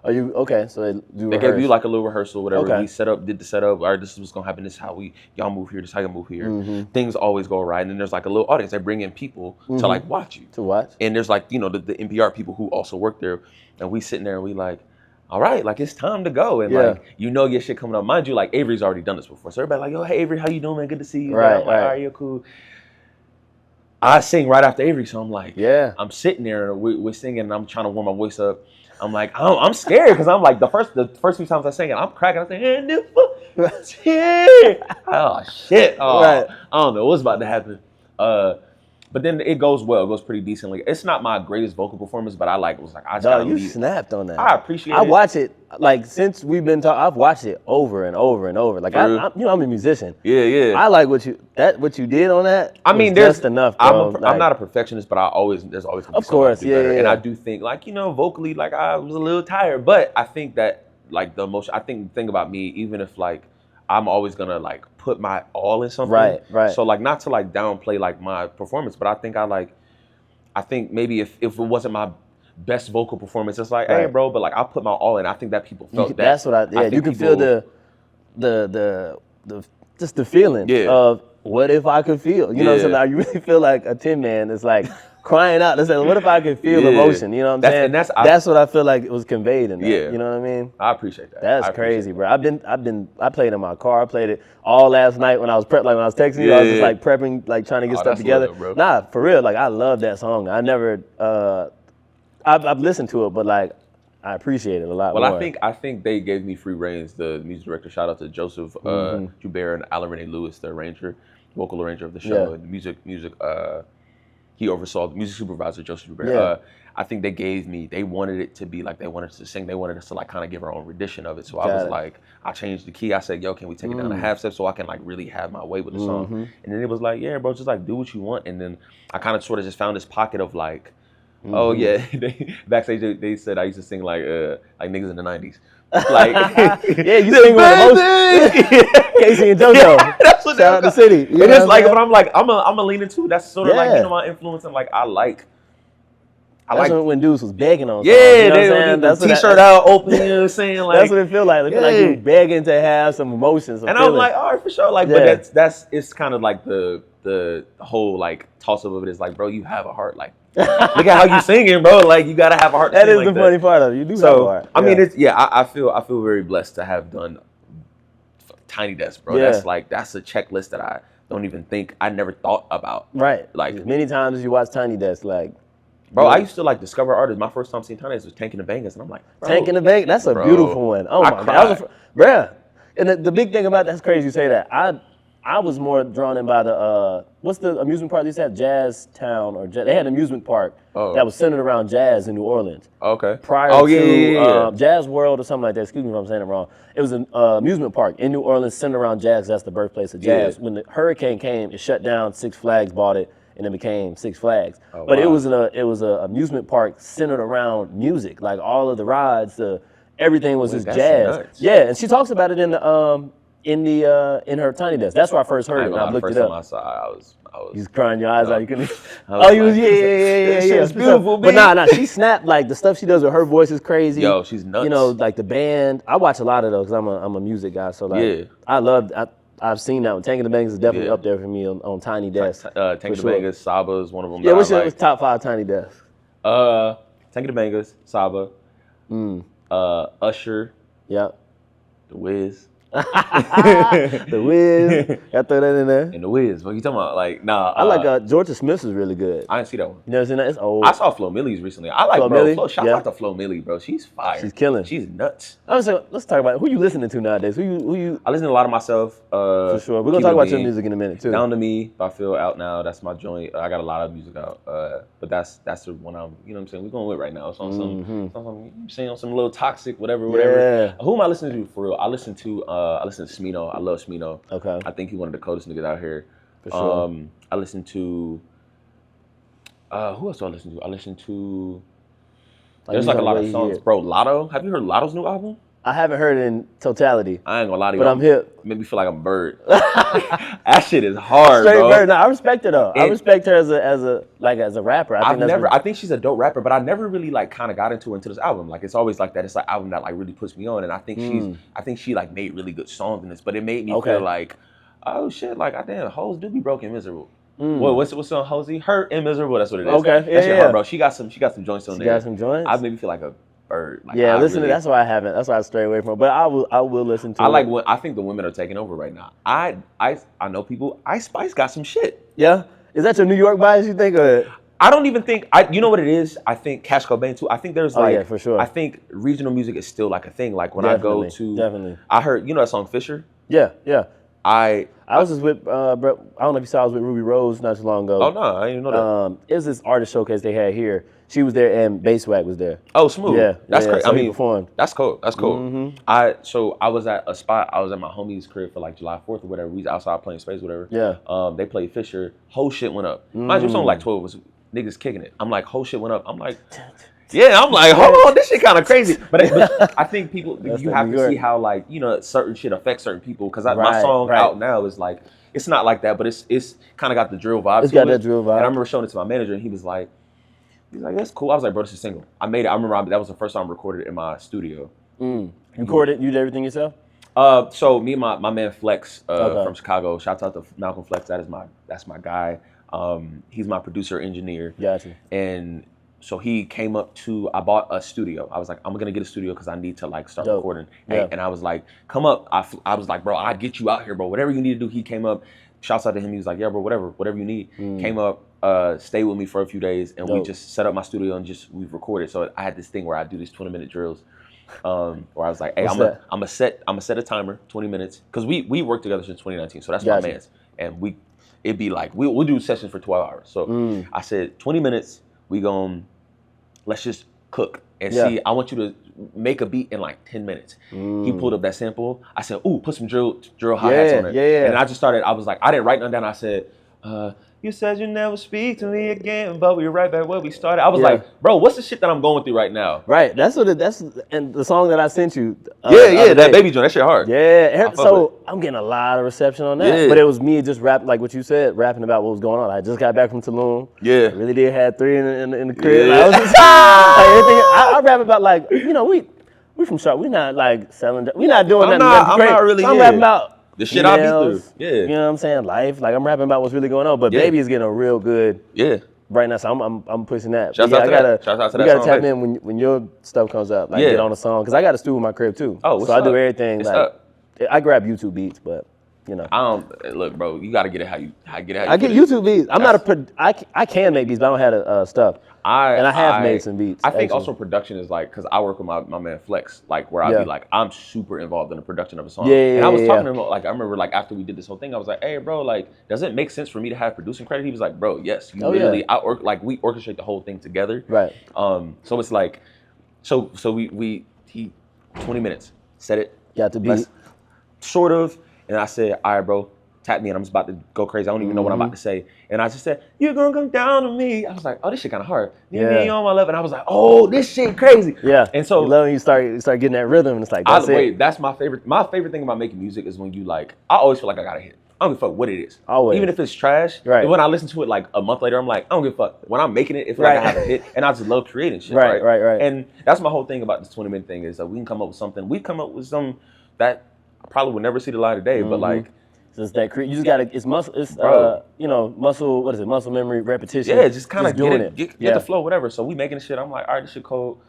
Are you okay? So they gave you like a little rehearsal, whatever. Okay. We did the setup. All right, this is what's gonna happen. This is how y'all move here. This is how you move here. Things always go right. And then there's like a little audience. They bring in people to like watch you. To watch. And there's like the NPR people who also work there, and we sitting there and we like, all right, like it's time to go. And like your shit coming up. Mind you, like Avery's already done this before. So everybody like, yo, hey Avery, how you doing, man? Good to see you. Right. I'm like, all right, you're cool. I sing right after Avery, so I'm like, Yeah. I'm sitting there, and we're singing, and I'm trying to warm my voice up. I'm like, I'm scared because I'm like the first few times I sang it, I'm cracking. I'm saying, oh shit, Right. I don't know what's about to happen. But then it goes well. It goes pretty decently. It's not my greatest vocal performance, but I just gotta You leave. snapped on that. I appreciate it. I watch it, like, since we've been talking, I've watched it over and over and over. Like, I'm a musician. Yeah. I like what you did on that. I mean, there's just enough, bro. I'm not a perfectionist, but there's always gonna be of course, something I do better. yeah. And I do think, like, vocally, like, I was a little tired, but I think that, like, the thing about me, even if, like, I'm always gonna, like, put my all in something. Right. So, like, not to, like, downplay, like, my performance, but I think maybe if it wasn't my best vocal performance, it's like, hey, bro, but, like, I put my all in. I think that people felt that. That's what you can feel the just the feeling of what if I could feel. You know what I'm saying? You really feel like a Tin Man is like crying out and saying, what if I could feel emotion? You know what I'm saying? And that's what I feel like it was conveyed in that. You know what I mean? I appreciate that. That's crazy, bro. I played in my car. I played it all last night when I was when I was texting you. I was just like prepping, like trying to get stuff together. Bro. Nah, for real. Like, I love that song. I never I've listened to it, but, like, I appreciate it a lot more. I think they gave me free reins. The music director, shout out to Joseph Joubert and Alan Renee Lewis, the vocal arranger of the show, and the he oversaw the music supervisor, Joseph Joubert. I think they wanted it to be like, they wanted us to sing, they wanted us to, like, kind of give our own rendition of it. So I was like, I changed the key. I said, yo, can we take it down a half step so I can, like, really have my way with the song? And then it was like, yeah, bro, just, like, do what you want. And then I kind of sort of just found this pocket of, like, oh yeah, backstage they said I used to sing like niggas in the 90s. Like, yeah, you sing with emotion. Casey and JoJo. That's what Shout out the city. And it's like, but I'm like, I'm a lean into. That's sort of like, my influence, and, like, I like when dudes was begging on. Yeah, songs, you know what I'm saying? That's T-shirt out, open. You know what I'm saying? Like, that's what it feel like. It feel like you begging to have some emotions. And I'm like, all right, for sure. Like, but it's kind of like the whole, like, toss up of it is like, bro, you have a heart. Like, look at how you singing, bro. Like, you gotta have a heart. That is the funny part of it. You do have a heart. I mean, I feel very blessed to have done Tiny Desk, bro. That's a checklist that I don't even think I never thought about. Right. Like, many times as you watch Tiny Desk, like, bro, I used to, like, discover artists. My first time seeing Tiny Desk was Tank and the Bangers, and I'm like, bro, Tank and the Bangers. That's a beautiful one. Oh my God, bruh. And the big thing about that's crazy you say that. I was more drawn in by the what's the amusement park they said? Jazz Town they had an amusement park that was centered around jazz in New Orleans. Okay. Prior to Jazz World or something like that. Excuse me if I'm saying it wrong. It was an amusement park in New Orleans centered around jazz. That's the birthplace of jazz. When the hurricane came, it shut down. Six Flags bought it, and it became Six Flags. But it was an amusement park centered around music. Like, all of the rides, everything was just jazz. Nuts. Yeah, and she talks about it in her Tiny Desk. That's where I first heard it. And I looked it up. I was You was crying your eyes out. You couldn't. You was It's beautiful, but nah. She snapped. Like, the stuff she does with her voice is crazy. Yo, she's nuts. You know, like the band. I watch a lot of those because I'm a music guy. So, like, I've seen that one. Tank and the Bangers is definitely up there for me on Tiny Desk. Tank and the Bangers, Saba is one of them. Yeah, what's your top 5 Tiny Desks? Tank and the Bangers, Saba, Usher. Yep. The WIZ. The WIZ. I throw that in there. And the WIZ. What you talking about? Like, nah. I like Georgia Smith's is really good. I didn't see that one. You never seen that? It's old. I saw Flo Millie's recently. I like Flo. Shout out to Flo Millie, bro. She's fire. She's killing. She's nuts. Let's talk about who you listening to nowadays. Who you? I listen to a lot of myself. For sure. We're gonna talk about your music in a minute too. Down to Me by Phil out now. That's my joint. I got a lot of music out. But that's the one I'm. You know what I'm saying? We're going with right now. It's on some little toxic whatever. Yeah. Who am I listening to for real? I listen to Smino. I love Smino. Okay. I think he's one of the coldest niggas out here. For sure. I listen to who else do I listen to? I listen to there's like a lot of songs. Bro, Lotto. Have you heard Lotto's new album? I haven't heard it in totality. I ain't gonna lie to you. But I'm hip. Made me feel like I'm a bird. That shit is hard, Straight bro. bird. No, I respect her though. I respect her as a rapper. I think she's a dope rapper, but I never really like kind of got into her until this album. Like, it's always like that. It's like album that like really puts me on, and I think she like made really good songs in this. But it made me feel like, oh shit, like, damn, hoes do be broke and miserable. Well, what's on Hosey? Hurt and Miserable. That's what it is. Okay, that shit hard, bro. She got some joints on there. She got some joints. I made me feel like a bird. Like, that's why I haven't. That's why I stray away from it. But I will listen to it. I think the women are taking over right now. I know people. Ice Spice got some shit. Yeah. Is that your New York bias, you think? Or? I don't even think, you know what it is? I think Cash Cobain too. I think there's like, yeah, for sure. I think regional music is still like a thing. Like when I go to, I heard, you know that song Fisher? Yeah, yeah. I was just with, I don't know if you saw, I was with Ruby Rose not too long ago. Oh, no, I didn't know that. It was this artist showcase they had here. She was there and Basswack was there. Oh, smooth. Yeah. That's crazy. So I mean, he performed. That's cool. That's cool. Mm-hmm. So I was at a spot, I was at my homie's crib for like July 4th or whatever. We was outside playing space, whatever. Yeah. They played Fisher. Whole shit went up. Mind you, it was only like 12 of us niggas kicking it. I'm like, whole shit went up. I'm like, yeah, I'm like, hold on, this shit kind of crazy. But I think people, you have to see how like, you know, certain shit affects certain people. Because my song out now is like, it's not like that, but it's kind of got the drill vibe. It's got that drill vibe. And I remember showing it to my manager, and he was like, that's cool. I was like, bro, this is a single. I made it. I remember that was the first time I recorded it in my studio. You recorded? You did everything yourself? So me and my man Flex from Chicago. Shouts out to Malcolm Flex. That's my guy. He's my producer engineer. Gotcha. And so he came up I bought a studio. I was like, I'm gonna get a studio because I need to like start recording. Yeah. And I was like, come up. I was like, bro, I'll get you out here, bro. Whatever you need to do. He came up. Shouts out to him. He was like, yeah, bro, whatever you need. Came up, stayed with me for a few days, and we just set up my studio and we recorded. So I had this thing where I do these 20-minute drills, where I was like, hey, I'm gonna set a timer, 20 minutes, because we worked together since 2019. So that's my man's, and it'd be like we'll do sessions for 12 hours. So I said 20 minutes. Let's just cook and see. I want you to make a beat in like 10 minutes. He pulled up that sample. I said, ooh, put some drill hi-hats on it. Yeah. And I just started, I was like, I didn't write nothing down. I said, you said you never speak to me again, but we were right back where we started. I was like, bro, what's the shit that I'm going through right now? Right, and the song that I sent you. That Baby joint, that shit hard. Yeah, so I'm getting a lot of reception on that. But it was me just rapping, like what you said, rapping about what was going on. I just got back from Tulum. Yeah. I really did have 3 in the crib. Yeah. I was just, like, everything. I rap about like, you know, we from Charlotte. We not like selling. We not doing nothing. I'm not really. I'm rapping about the shit I be through. Yeah. You know what I'm saying? Life. Like I'm rapping about what's really going on. But Baby is getting a real good. Yeah. Right now, so I'm pushing that. Shout out to that. Shout out to that. You gotta tap in when your stuff comes up. Like get on a song, cause I got a studio in my crib too. Oh, so I do everything. I grab YouTube beats, but you know. I don't look, bro. You gotta get it how you get it. I get YouTube beats. I'm not I can make beats, but I don't have the stuff. I have made some beats. I think also production is like, because I work with my man Flex, like where I be like, I'm super involved in the production of a song. And I was talking to him, like I remember like after we did this whole thing, I was like, hey bro, like does it make sense for me to have producing credit? He was like, bro, yes, you literally we orchestrate the whole thing together. Right. So it's like, so he 20 minutes, set it. Got the beat. Sort of, and I said, all right bro, tap me, and I'm just about to go crazy. I don't even know what I'm about to say. And I just said, you're gonna come down to me. I was like, oh, this shit kind of hard. Me on my love. And I was like, oh, this shit crazy. Yeah. And so you start getting that rhythm, and it's like, that's my favorite. My favorite thing about making music is when you like, I always feel like I got a hit. I don't give a fuck what it is. Always. Even if it's trash. Right. When I listen to it like a month later, I'm like, I don't give a fuck. When I'm making it, it feels like I have a hit. And I just love creating shit. Right. And that's my whole thing about this 20-minute thing is that we can come up with something. We come up with some that I probably would never see the light of day, but like, just that you just gotta, it's muscle, it's you know, muscle, what is it, muscle memory, repetition. Yeah, just kind of get the flow, whatever. So we making the shit. I'm like, all right, this shit cold.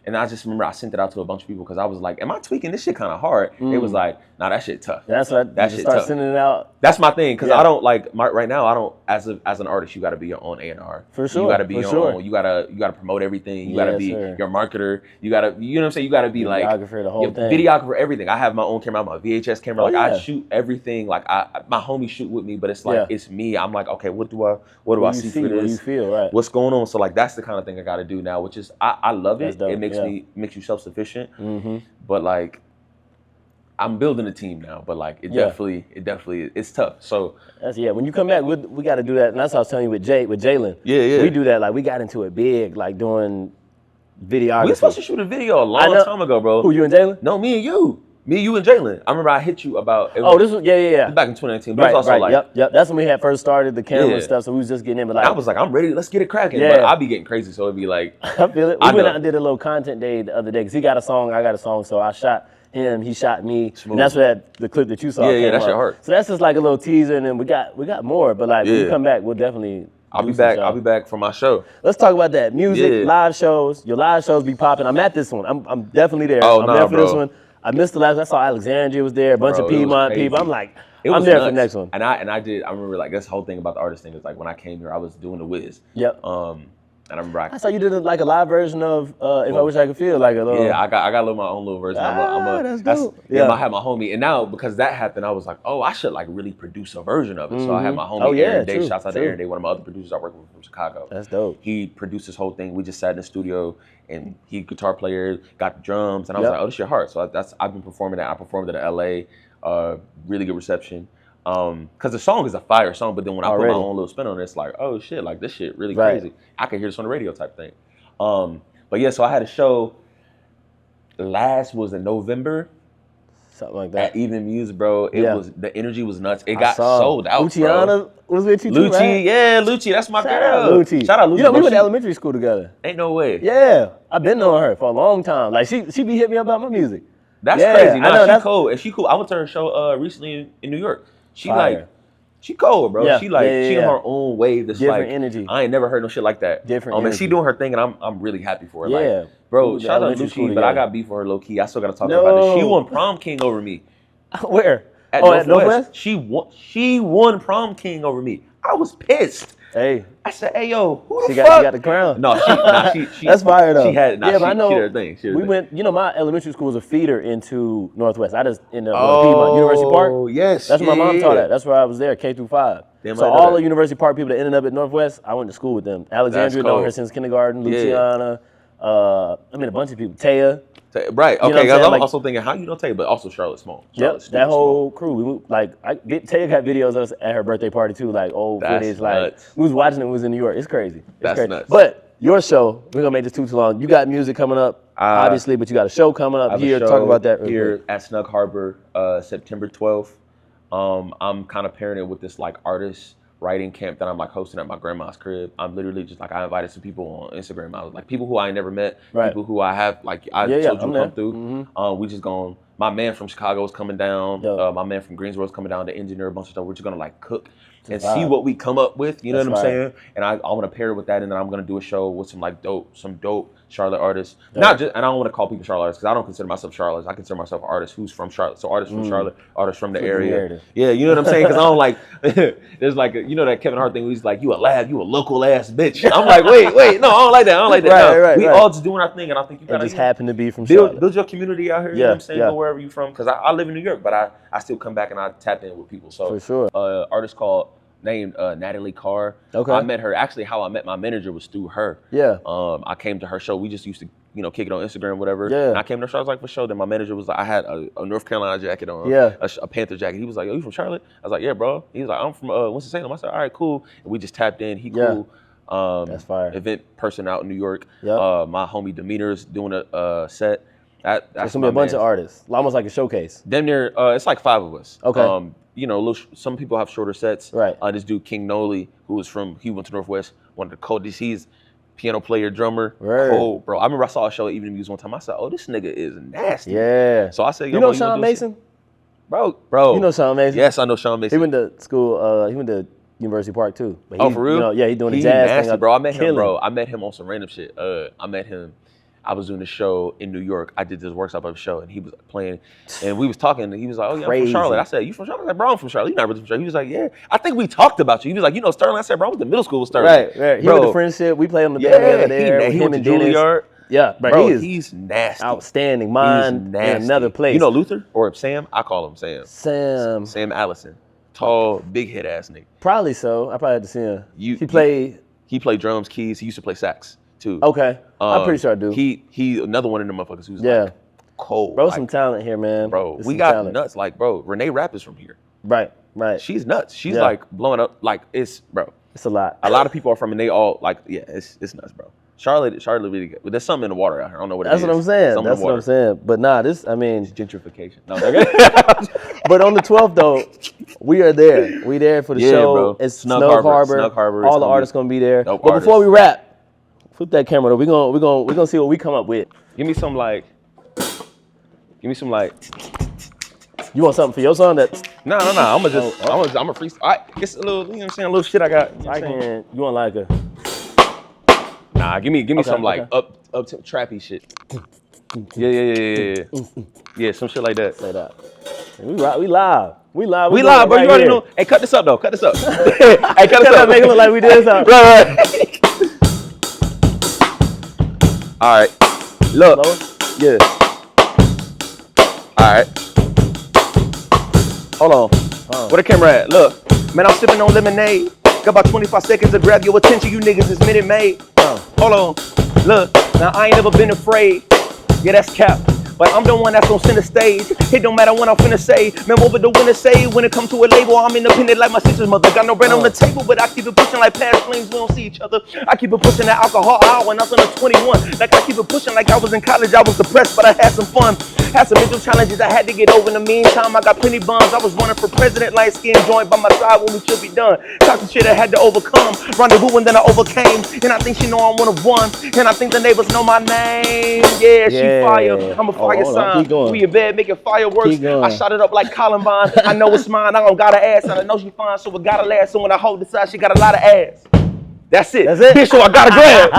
And I just remember I sent it out to a bunch of people because I was like, am I tweaking? This shit kind of hard. It was like, nah, that shit tough. That shit tough. Sending it out. That's my thing, because I don't like, right now, I don't, as an artist, you got to be your own A&R. For sure. You got to be your own, you got to promote everything. You got to be your marketer. You got to, you know what I'm saying? You got to be like, videographer, the whole thing. Videographer, everything. I have my own camera, my VHS camera. I shoot everything. Like, my homies shoot with me, but it's like, it's me. I'm like, okay, what do I see for this? What do you feel, right? What's going on? So like, that's the kind of thing I got to do now, which is, I love it. It makes you self-sufficient, but like I'm building a team now, but like it definitely it's tough. So that's when you come back, we got to do that, and that's what I was telling you with Jalen. Yeah. We do that, like we got into it big, like doing videography. We were supposed to shoot a video a long time ago, bro. Who, you and Jalen? No, me and you. Me, you, and Jalen. I remember I hit you about. This was back in 2019. But it was also like, yep. That's when we had first started the camera and stuff. So we was just getting in, but like I was like, I'm ready. Let's get it cracking. But I'll be getting crazy, so it'd be like, I feel it. We went out and did a little content day the other day because he got a song, I got a song, so I shot him, he shot me, and that's where the clip that you saw. Yeah, that shit hard. So that's just like a little teaser, and then we got more. But like when we come back, we'll definitely. I'll be back. I'll be back for my show. Let's talk about that music, live shows. Your live shows be popping. I'm at this one. I'm definitely there. I'm there for this one. I missed the last. I saw Alexandria was there, a bunch of Piedmont people. I'm like, I'm there for the next one. And I remember like this whole thing about the artist thing is like when I came here, I was doing the WIZ. Yep. And I remember I saw you did like a live version of If I Wish I Could Feel, like a little. Yeah, I got my own little version. That's dope. I had my homie, and now because that happened, I was like, oh, I should like really produce a version of it. So I had my homie Aaron Day. Shouts out to Aaron Day, one of my other producers I work with from Chicago. That's dope. He produced this whole thing. We just sat in the studio, and he guitar player, got the drums, and I was like, oh, this your heart. So I've been performing that. I performed it in LA, really good reception. Cause the song is a fire song, but then when I put my own little spin on it, it's like, oh shit, like this shit really crazy. I can hear this on the radio type thing. But yeah, so I had a show was in November. Something like that. At Even Muse, bro. It was, the energy was nuts. It got sold out, Luciana was with you too, right? Yeah, Lucci, that's my girl. Shout out Lucci. You know, we went to elementary school together. Ain't no way. Yeah, I've been knowing her for a long time. Like she be hitting me up about my music. That's crazy. Nah, she cold. And she cool. I went to her show recently in New York. She she cold, bro. She she in her own wave. That's different like energy. I ain't never heard no shit like that. Different energy. And she doing her thing, and I'm really happy for her. Yeah, like, bro. Shout out to Lucci, but I got beef for her low key. I still gotta talk about this. She won prom king over me. Where? At Northwest. She won prom king over me. I was pissed. Hey. I said, hey, yo, who the fuck? She got the crown. No, she that's fire though. She had, but I know. She did her thing. We went, you know, my elementary school was a feeder into Northwest. I just ended up Piedmont, University Park. Oh, yes. That's where my mom taught at. That's where I was there, K through 5. So all the University Park people that ended up at Northwest, I went to school with them. Alexandria, known her since kindergarten. Luciana, I mean a bunch of people. Taya. Right. Okay. You know I'm also thinking, how you know Taya, but also Charlotte Small. Yep. That whole crew. We moved, Taya got videos of us at her birthday party too, like old footage. Like we was watching it. We was in New York. It's crazy. That's crazy. Nuts. But your show, we're gonna make this too long. You got music coming up, obviously, but you got a show coming up here. Talk about that here at Snug Harbor, September 12th. I'm kind of pairing it with this like artist writing camp that I'm like hosting at my grandma's crib. I'm literally just like, I invited some people on Instagram. I was like, people who I ain't never met, people who I have, like I told you come through. We just going, my man from Chicago is coming down. My man from Greensboro is coming down to engineer a bunch of stuff. We're just gonna like cook and see what we come up with, you know what I'm saying? And I want to pair it with that, and then I'm gonna do a show with some dope Charlotte artists. Not just, and I don't want to call people Charlotte artists because I don't consider myself Charlotte. I consider myself an artist who's from Charlotte. So artists from Charlotte, artists from the area. Yeah, you know what I'm saying? Because I don't like, there's like, you know that Kevin Hart thing where he's like, you a local ass bitch. I'm like, wait, no, I don't like that. We all just doing our thing, and I think you gotta just happen to be from Charlotte. Build your community out here. You know what I'm saying? Go wherever you from. Because I live in New York, but I still come back and I tap in with people. So for sure, artist named Natalie Carr. Okay. I met her. Actually, how I met my manager was through her. Yeah. I came to her show. We just used to, kick it on Instagram, whatever. Yeah. And I came to her show. I was like, for sure. Then my manager was like, I had a North Carolina jacket on. Yeah. A Panther jacket. He was like, "Oh, you from Charlotte?" I was like, "Yeah, bro." He was like, "I'm from Winston-Salem." I said, "All right, cool." And we just tapped in. He cool. That's fire. Event person out in New York. Yep. My homie Demeanor's doing a set. That's it's gonna be a bunch of artists, almost like a showcase. Damn near, it's like 5 of us. Okay. Some people have shorter sets. Right. This dude King Noli, he went to Northwest, one of the coldest. He's piano player, drummer. Right. Cold, bro. I remember I saw a show at Evening Muse one time. I said, "Oh, this nigga is nasty." Yeah. So I said, "You know Sean Mason?" Bro. You know Sean Mason? Yes, I know Sean Mason. He went to school. He went to University Park too. But for real? He's doing the jazz nasty, thing. Bro. I met him, bro. I met him on some random shit. I was doing a show in New York. I did this workshop of a show, and he was playing, and we was talking, and he was like, "Oh yeah, I'm from Charlotte." I said, "You from Charlotte?" I said, "Bro, I'm from Charlotte." You're not really from Charlotte. He was like, "Yeah, I think we talked about you." He was like, Sterling. I said, "Bro, I went to middle school with Sterling." Right. He went to Friendship. We played on the band together there. He went to Juilliard. Yeah, bro, he's nasty. Outstanding. Mind in another place. You know Luther or Sam? I call him Sam. Sam Allison. Tall, big head ass nigga. Probably so. I probably had to see him. He played drums, keys. He used to play sax too. Okay. I'm pretty sure I do. He another one of them motherfuckers who's like cold. Bro, some talent here, man. Bro, we got nuts. Like, bro, Renee Rapp is from here. Right. She's nuts. She's like blowing up. Like, it's a lot. A lot of people are from, and they all like, it's nuts, bro. Charlotte really good. But there's something in the water out here. I don't know what it is. That's what I'm saying. That's what I'm saying. But nah, it's gentrification. No, but on the 12th though, we are there. We there for the show. Bro. It's Snug Harbor. All the artists gonna be there. But before we wrap, flip that camera though. We're gonna see what we come up with. Give me some like. You want something for your song? That's no. I'm a freestyle. All right, it's a little, you know what I'm saying, a little shit I got. You want like a? Nah, give me some like up trappy shit. Yeah. Yeah, some shit like that. Say that. We live. We live. We live, bro. Right You already here. know. Hey, cut this up, though. Cut this up. Hey, cut this up. Make it look like we did something. Right. All right. Look. Lower? Yeah. All right. Hold on. Where the camera at? Look. Man, I'm sipping on lemonade. Got about 25 seconds to grab your attention. You niggas is Minute Maid. Hold on. Look. Now, I ain't never been afraid. Yeah, that's cap. But I'm the one that's on center stage. It don't matter what I'm finna say. Man, what would the winner say? When it comes to a label, I'm independent like my sister's mother. Got no bread on the table, but I keep it pushing like past flames. We don't see each other. I keep it pushing that alcohol out when I was under 21. Like I keep it pushing like I was in college. I was depressed, but I had some fun. Had some mental challenges I had to get over. In the meantime, I got plenty bums. I was running for president, light skin joint by my side when we should be done. Talking shit I had to overcome. Rendezvous and then I overcame. And I think she know I'm one of one. And I think the neighbors know my name. Yeah, she fire. I'm a fire sign. We in bed making fireworks. I shot it up like Columbine. I know it's mine. I don't got her ass, and I know she fine, so it gotta last. So when I hold this out, she got a lot of ass. That's it. That's it. Bitch, so I gotta grab.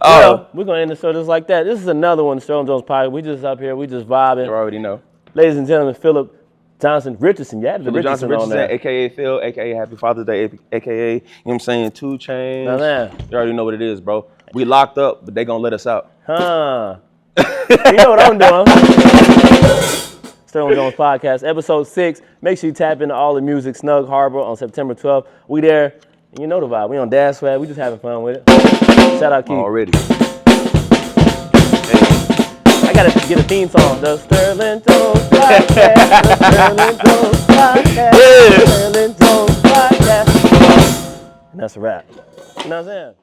Well, we're gonna end the show just like that. This is another one, Sterling Jones Podcast. We just up here, we just vibing. You already know. Ladies and gentlemen, Phillip Johnson Richardson. You added the Phillip Johnson Richardson on Richardson, there. aka Phil, aka Happy Father's Day, aka, you know what I'm saying, 2 Chainz. Now, man. You already know what it is, bro. We locked up, but they gonna let us out. Huh. You know what I'm doing. Sterling Jones Podcast, episode 6. Make sure you tap into all the music, Snug Harbor on September 12th. We there, and you know the vibe. We on Dash Swag. We just having fun with it. Shout out Keith. Already. I gotta get a theme song. The Sterling Jones Podcast. The Sterling Jones Podcast. The Sterling Jones Podcast. And that's a wrap. You know what I'm saying?